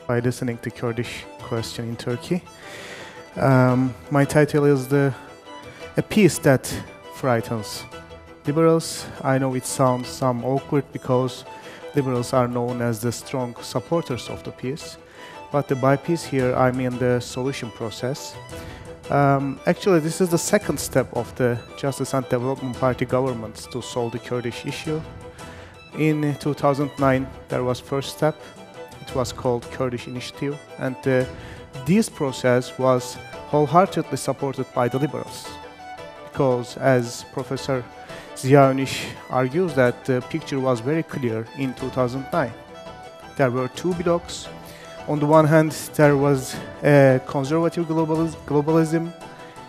by listening to Kurdish question in Turkey. My title is A Peace That Frightens Liberals. I know it sounds some awkward because liberals are known as the strong supporters of the peace. But by peace here, I mean the solution process. Actually, this is the second step of the Justice and Development Party governments to solve the Kurdish issue. In 2009, there was first step. It was called Kurdish Initiative, and this process was wholeheartedly supported by the liberals. Because, as Professor Ziya Önüş argues, that the picture was very clear in 2009. There were two blocks. On the one hand, there was a conservative globalism.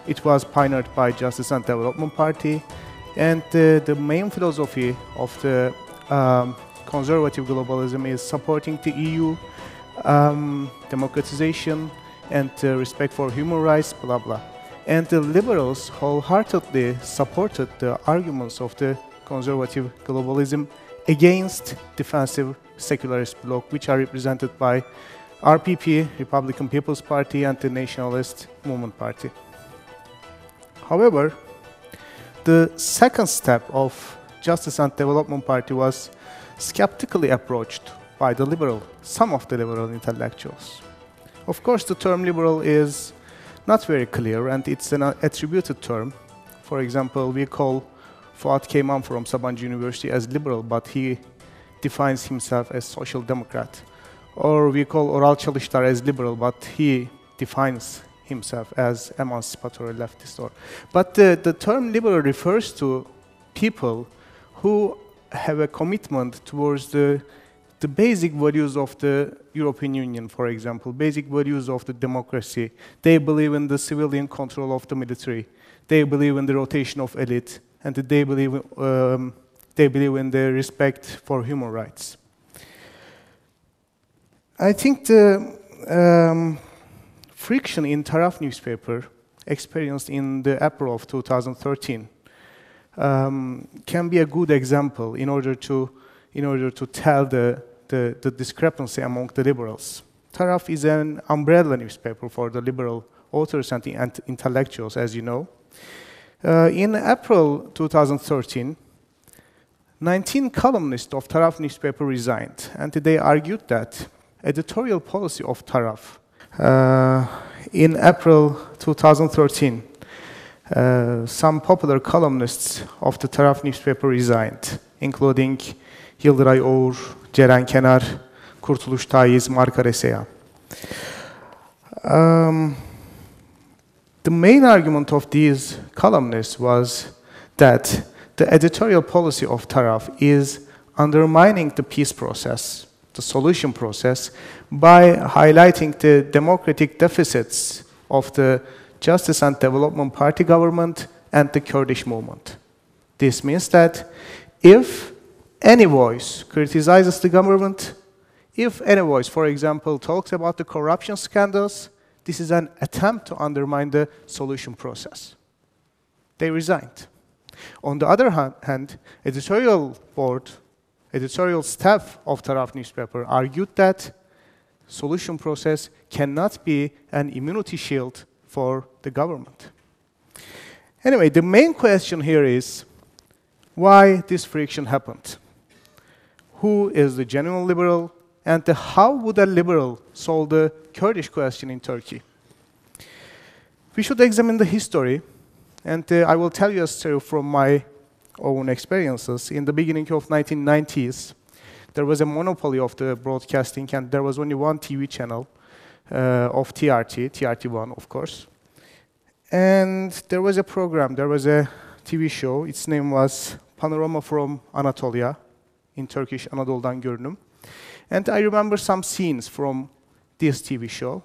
It was pioneered by Justice and Development Party, and the main philosophy of the conservative globalism is supporting the EU, democratization, and respect for human rights, blah blah. And the liberals wholeheartedly supported the arguments of the conservative globalism against defensive secularist bloc, which are represented by RPP, Republican People's Party, and the Nationalist Movement Party. However, the second step of Justice and Development Party was skeptically approached by some of the liberal intellectuals. Of course, the term liberal is not very clear, and it's an attributed term. For example, we call Fuat Keyman from Sabancı University as liberal, but he defines himself as social democrat. Or we call Oral Çalıştar as liberal, but he defines himself as emancipatory leftist. But the term liberal refers to people who have a commitment towards the basic values of the European Union, for example, basic values of the democracy. They believe in the civilian control of the military. They believe in the rotation of elite, and they believe in the respect for human rights. I think the friction in Taraf newspaper experienced in the April of 2013 can be a good example in order to tell the discrepancy among the liberals. Taraf is an umbrella newspaper for the liberal authors and intellectuals, as you know. In April 2013, 19 columnists of Taraf newspaper resigned, and they argued that editorial policy of Taraf. In April 2013, some popular columnists of the Taraf newspaper resigned, including Yıldıray Oğur, Ceren Kenar, Kurtuluş Taiz, Marka Reseya. The main argument of these columnists was that the editorial policy of Taraf is undermining the peace process, the solution process, by highlighting the democratic deficits of the Justice and Development Party government and the Kurdish movement. This means that if any voice criticizes the government, if any voice, for example, talks about the corruption scandals, this is an attempt to undermine the solution process. They resigned. On the other hand, editorial staff of Taraf newspaper argued that solution process cannot be an immunity shield for the government. Anyway, the main question here is why this friction happened. Who is the genuine liberal, and how would a liberal solve the Kurdish question in Turkey? We should examine the history, and I will tell you a story from my own experiences. In the beginning of 1990s, there was a monopoly of the broadcasting, and there was only one TV channel of TRT, TRT1, of course. And there was a program, there was a TV show. Its name was Panorama from Anatolia, in Turkish, Anadolu'dan Görünüm. And I remember some scenes from this TV show.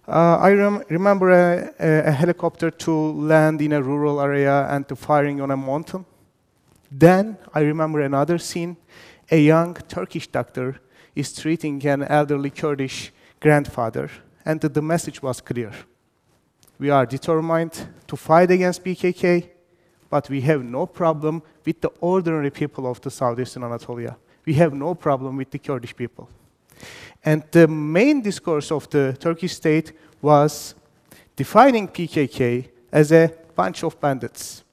I remember a helicopter to land in a rural area and to firing on a mountain. Then I remember another scene. A young Turkish doctor is treating an elderly Kurdish grandfather, and the message was clear. We are determined to fight against PKK, but we have no problem with the ordinary people of the southeastern Anatolia. We have no problem with the Kurdish people. And the main discourse of the Turkish state was defining PKK as a bunch of bandits,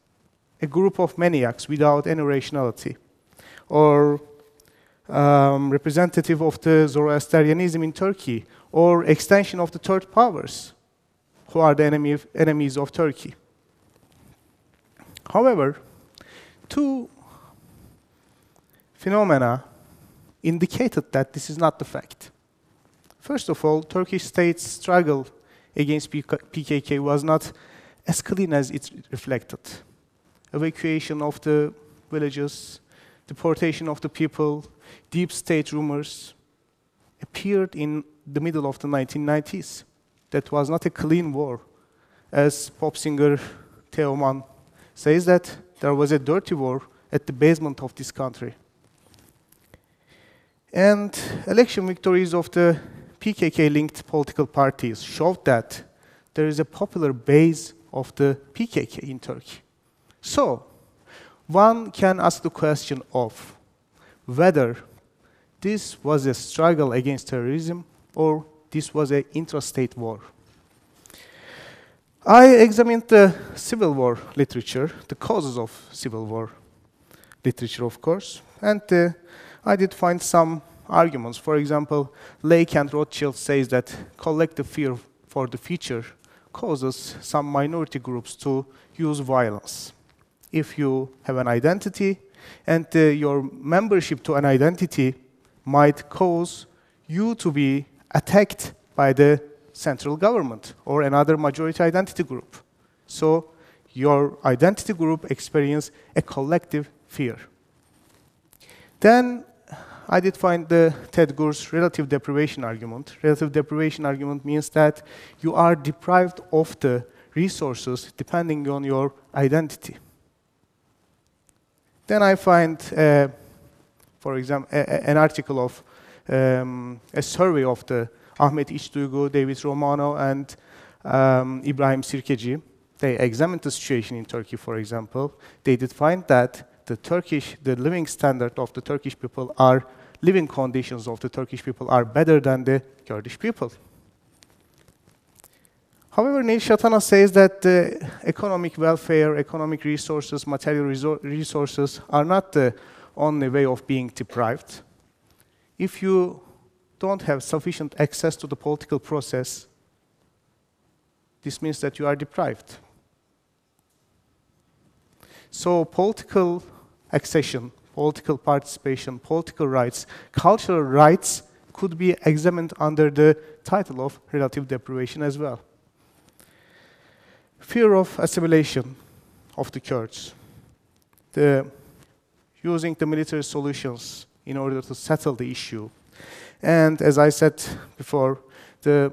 a group of maniacs without any rationality, or representative of the Zoroastrianism in Turkey, or extension of the third powers, who are the enemies of Turkey. However, two phenomena indicated that this is not the fact. First of all, Turkish state's struggle against PKK was not as clean as it reflected. Evacuation of the villages, deportation of the people, deep state rumors appeared in the middle of the 1990s. That was not a clean war. As pop singer Teoman says that there was a dirty war at the basement of this country. And election victories of the PKK-linked political parties showed that there is a popular base of the PKK in Turkey. So, one can ask the question of whether this was a struggle against terrorism or this was an intrastate war. I examined the civil war literature, the causes of civil war literature, of course, and I did find some arguments. For example, Lake and Rothschild says that collective fear for the future causes some minority groups to use violence. If you have an identity and your membership to an identity might cause you to be attacked by the central government or another majority identity group. So your identity group experiences a collective fear. Then I did find the Ted Gur's relative deprivation argument. Relative deprivation argument means that you are deprived of the resources depending on your identity. Then I find, for example, an article of a survey of the Ahmet İçduygu, David Romano, and Ibrahim Sirkeci. They examined the situation in Turkey, for example. They did find that the living standard of the Turkish people living conditions of the Turkish people are better than the Kurdish people. However, Neil Shatana says that economic welfare, economic resources, material resources are not the only way of being deprived. If you don't have sufficient access to the political process, this means that you are deprived. So political accession, political participation, political rights, cultural rights could be examined under the title of relative deprivation as well. Fear of assimilation of the Kurds, using the military solutions in order to settle the issue. And as I said before, the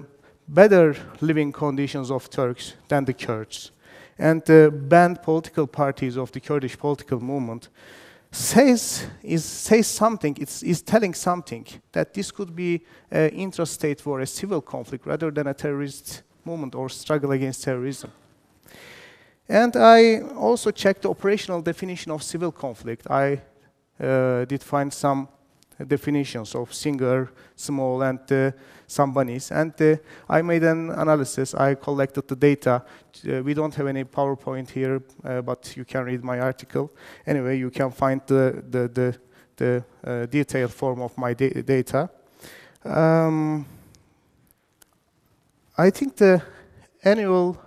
better living conditions of Turks than the Kurds, and the banned political parties of the Kurdish political movement says something, is telling something, that this could be an intrastate war, a civil conflict, rather than a terrorist movement or struggle against terrorism. And I also checked the operational definition of civil conflict. I did find some definitions of singular, small, and some bunnies. And I made an analysis. I collected the data. We don't have any PowerPoint here, but you can read my article. Anyway, you can find the detailed form of my data. I think the annual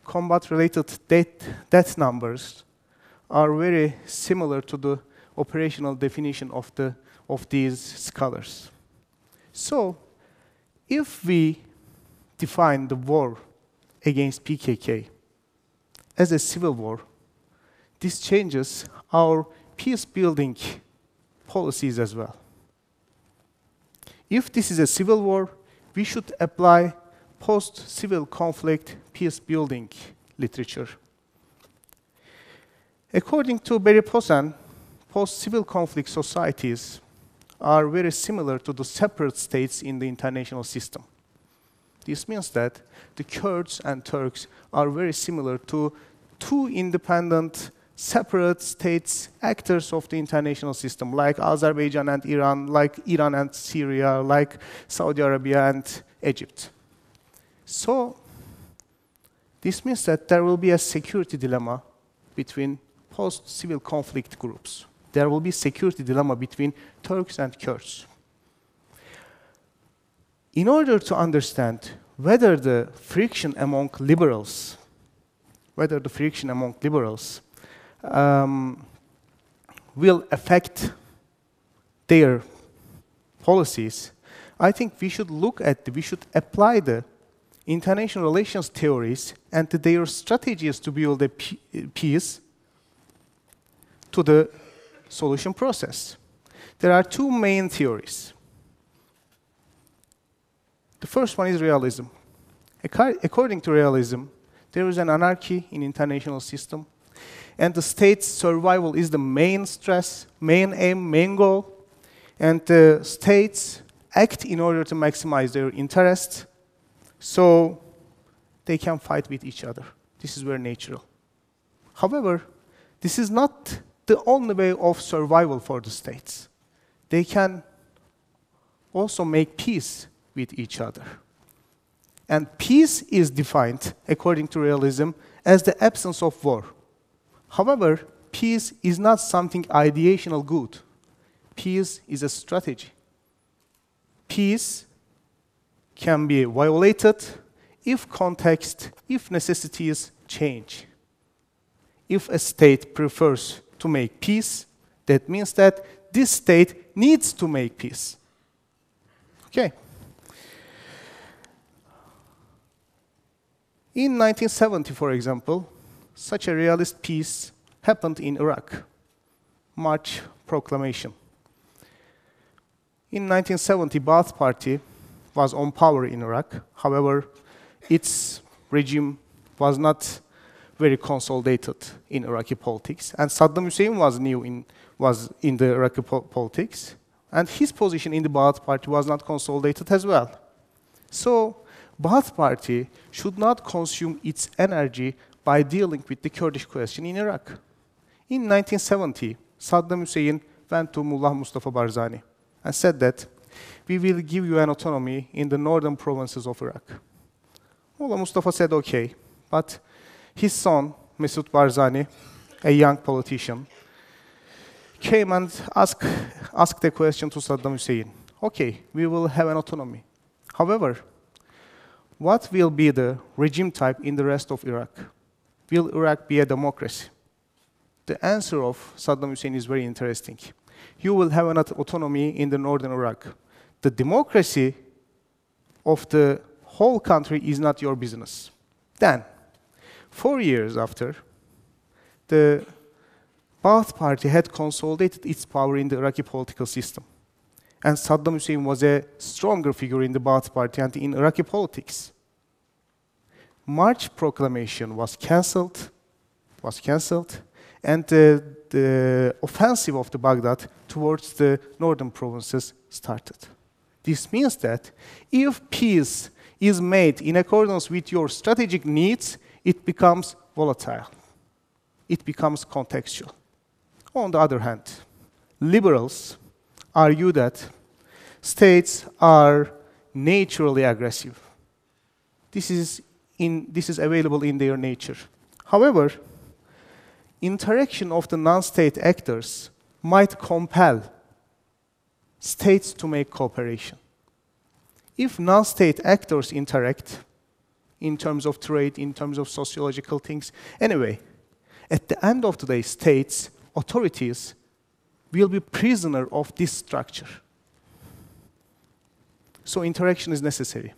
combat-related death numbers are very similar to the operational definition of these scholars. So, if we define the war against PKK as a civil war, this changes our peace-building policies as well. If this is a civil war, we should apply post-civil conflict peace-building literature. According to Barry Posen, post-civil conflict societies are very similar to the separate states in the international system. This means that the Kurds and Turks are very similar to two independent separate states, actors of the international system, like Azerbaijan and Iran, like Iran and Syria, like Saudi Arabia and Egypt. So this means that there will be a security dilemma between post-civil conflict groups. There will be security dilemma between Turks and Kurds. In order to understand whether the friction among liberals will affect their policies, I think we should apply the international relations theories and their strategies to build a peace to the solution process. There are two main theories. The first one is realism. According to realism, there is an anarchy in international system, and the state's survival is the main stress, main aim, main goal, and the states act in order to maximize their interests, so they can fight with each other. This is very natural. However, this is not the only way of survival for the states. They can also make peace with each other. And peace is defined, according to realism, as the absence of war. However, peace is not something ideational good. Peace is a strategy. Peace can be violated if context, if necessities change. If a state prefers to make peace, that means that this state needs to make peace. Okay. In 1970, for example, such a realist peace happened in Iraq, March Proclamation. In 1970, Ba'ath Party was on power in Iraq. However, its regime was not very consolidated in Iraqi politics, and Saddam Hussein was in the Iraqi politics, and his position in the Ba'ath Party was not consolidated as well. So, Ba'ath Party should not consume its energy by dealing with the Kurdish question in Iraq. In 1970, Saddam Hussein went to Mullah Mustafa Barzani and said that, "We will give you an autonomy in the northern provinces of Iraq." Mullah Mustafa said, "Okay," but his son, Mesut Barzani, a young politician, came and asked a question to Saddam Hussein. "Okay, we will have an autonomy. However, what will be the regime type in the rest of Iraq? Will Iraq be a democracy?" The answer of Saddam Hussein is very interesting. "You will have an autonomy in the northern Iraq. The democracy of the whole country is not your business." Then, 4 years after, the Ba'ath Party had consolidated its power in the Iraqi political system. And Saddam Hussein was a stronger figure in the Ba'ath Party and in Iraqi politics. March Proclamation was cancelled, and the offensive of the Baghdad towards the northern provinces started. This means that if peace is made in accordance with your strategic needs, it becomes volatile. It becomes contextual. On the other hand, liberals argue that states are naturally aggressive. This is available in their nature. However, interaction of the non-state actors might compel states to make cooperation. If non-state actors interact in terms of trade, in terms of sociological things, anyway, at the end of the day, states, authorities, will be prisoner of this structure. So interaction is necessary.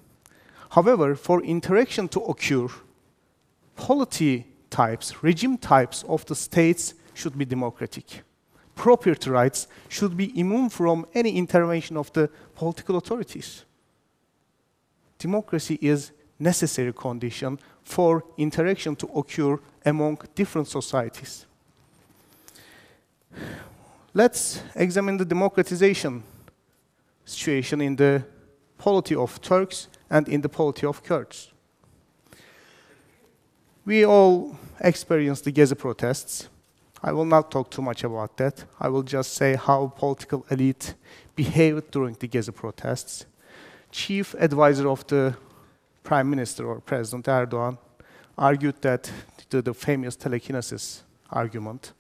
However, for interaction to occur, polity types, regime types of the states should be democratic. Property rights should be immune from any intervention of the political authorities. Democracy is necessary condition for interaction to occur among different societies. Let's examine the democratization situation in the polity of Turks and in the polity of Kurds. We all experienced the Gezi protests, I will not talk too much about that. I will just say how political elite behaved during the Gezi protests. Chief advisor of the Prime Minister or President Erdogan argued that the famous telekinesis argument.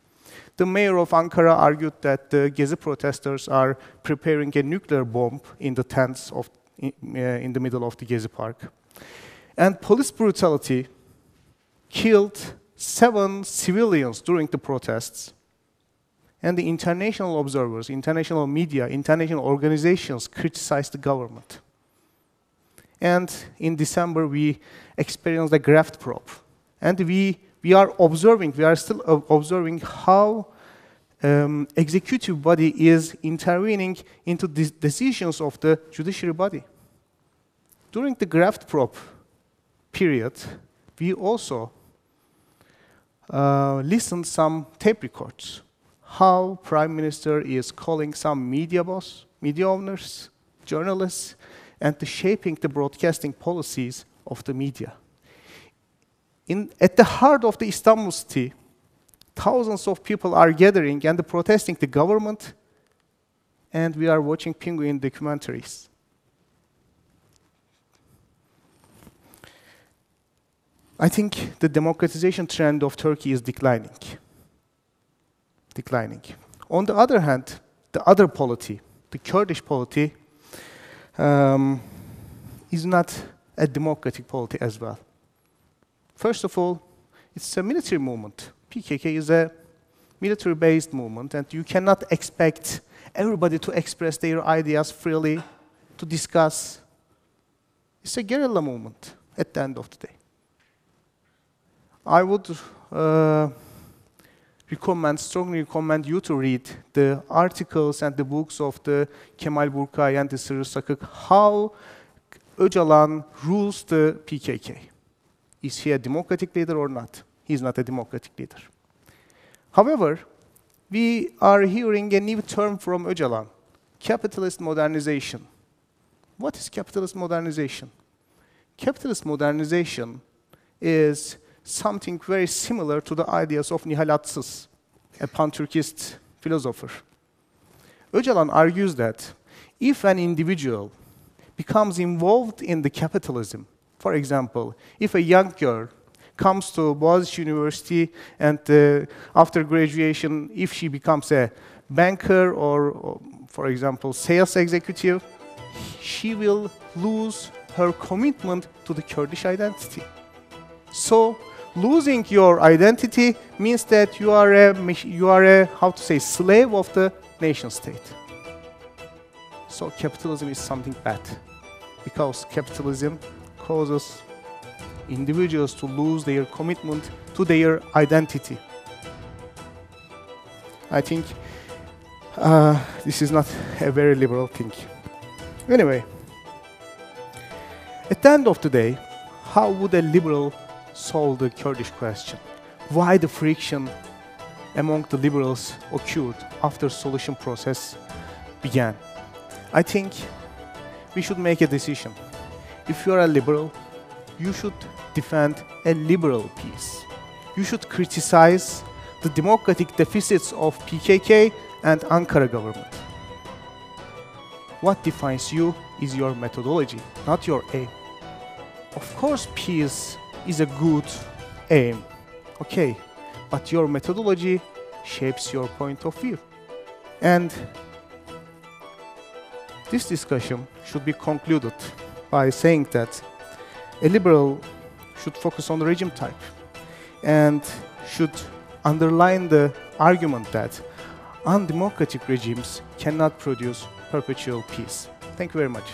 The mayor of Ankara argued that the Gezi protesters are preparing a nuclear bomb in the tents in the middle of the Gezi Park. And police brutality killed 7 civilians during the protests. And the international observers, international media, international organizations criticized the government. And in December, we experienced the graft probe. And we are still observing how executive body is intervening into the decisions of the judiciary body. During the graft probe period, we also listened some tape records, how Prime Minister is calling some media boss, media owners, journalists, and shaping the broadcasting policies of the media. At the heart of the Istanbul city, thousands of people are gathering and protesting the government, and we are watching Penguin documentaries. I think the democratization trend of Turkey is declining. On the other hand, the other polity, the Kurdish polity, is not a democratic polity as well. First of all, it's a military movement. PKK is a military-based movement, and you cannot expect everybody to express their ideas freely, to discuss. It's a guerrilla movement at the end of the day. I would strongly recommend you to read the articles and the books of the Kemal Burkay and the Sırrı Sakık, how Öcalan rules the PKK. Is he a democratic leader or not? He's not a democratic leader. However, we are hearing a new term from Öcalan, capitalist modernization. What is capitalist modernization? Capitalist modernization is something very similar to the ideas of Nihal Atsız, a pan-Turkist philosopher. Öcalan argues that if an individual becomes involved in the capitalism, for example, if a young girl comes to Boğaziçi University and after graduation, if she becomes a banker or, for example, sales executive, she will lose her commitment to the Kurdish identity. So, losing your identity means that you are a how to say, slave of the nation state. So capitalism is something bad, because capitalism causes individuals to lose their commitment to their identity. I think this is not a very liberal thing. Anyway, at the end of the day, how would a liberal solve the Kurdish question? Why the friction among the liberals occurred after solution process began? I think we should make a decision. If you are a liberal, you should defend a liberal peace. You should criticize the democratic deficits of PKK and Ankara government. What defines you is your methodology, not your aim. Of course, peace is a good aim, okay, but your methodology shapes your point of view. And this discussion should be concluded by saying that a liberal should focus on the regime type and should underline the argument that undemocratic regimes cannot produce perpetual peace. Thank you very much.